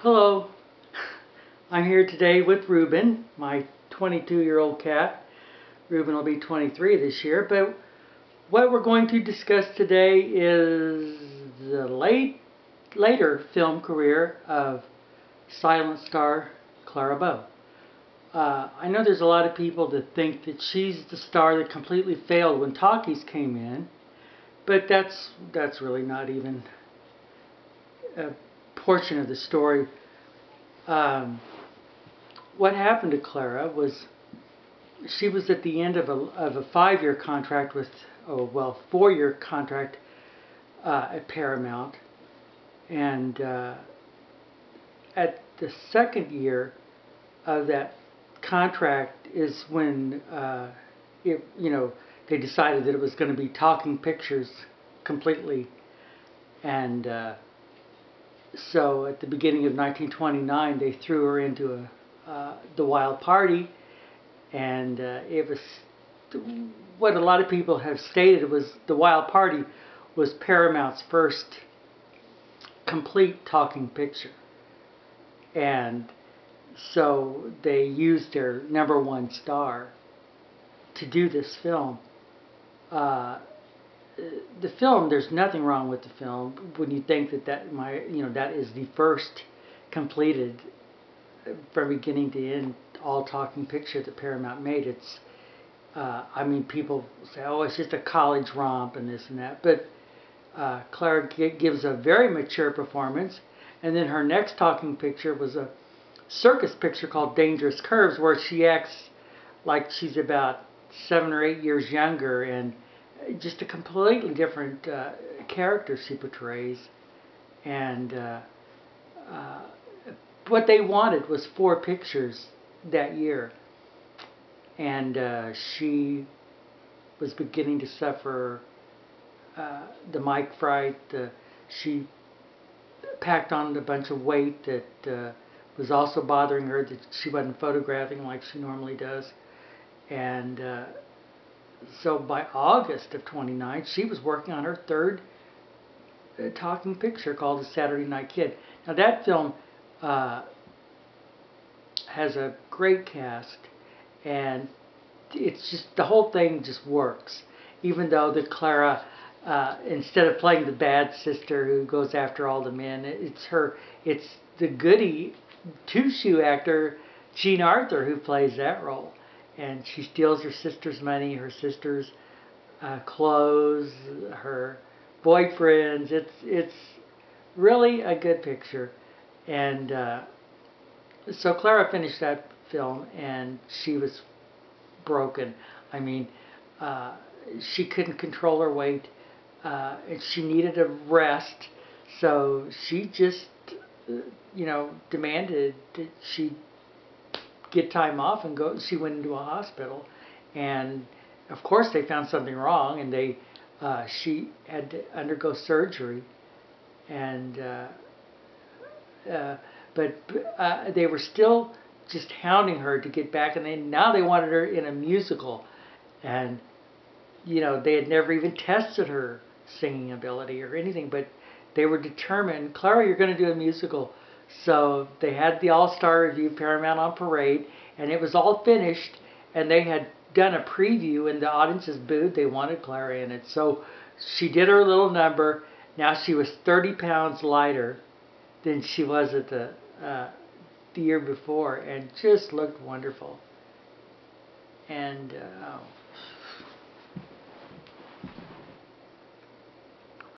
Hello, I'm here today with Ruben, my 22-year-old cat. Ruben will be 23 this year, but what we're going to discuss today is the later film career of silent star Clara Bow. I know there's a lot of people that think that she's the star that completely failed when talkies came in, but that's really not even a portion of the story. What happened to Clara was she was at the end of a 5-year contract with, 4-year contract at Paramount, and at the second year of that contract is when they decided that it was going to be talking pictures completely, and so at the beginning of 1929 they threw her into the Wild Party, and it was what a lot of people have stated was the Wild Party was Paramount's first complete talking picture, and so they used their #1 star to do this film. The film, there's nothing wrong with the film when you think that is the first completed from beginning to end all talking picture that Paramount made. It's people say, oh, it's just a college romp and this and that, but Clara gives a very mature performance, and then her next talking picture was a circus picture called Dangerous Curves, where she acts like she's about 7 or 8 years younger, and just a completely different character she portrays. And what they wanted was 4 pictures that year, and she was beginning to suffer the mic fright. She packed on a bunch of weight that was also bothering her, that she wasn't photographing like she normally does. And so by August of 29, she was working on her 3rd talking picture called The Saturday Night Kid. Now that film has a great cast, and it's just, the whole thing just works. Even though the Clara, instead of playing the bad sister who goes after all the men, it's the goody two-shoe actor Jean Arthur who plays that role. And she steals her sister's money, her sister's clothes, her boyfriends. It's really a good picture. And so Clara finished that film, and she was broken. I mean, she couldn't control her weight, and she needed a rest. So she just, demanded that she get time off and go. She went into a hospital, and of course they found something wrong, and she had to undergo surgery, and but they were still just hounding her to get back, and now they wanted her in a musical, and they had never even tested her singing ability or anything, but they were determined, Clara, you're going to do a musical. So they had the All-Star Review, Paramount on Parade, and it was all finished, and they had done a preview, and the audiences booed. They wanted Clara in it. So she did her little number. Now she was 30 pounds lighter than she was at the year before, and just looked wonderful. And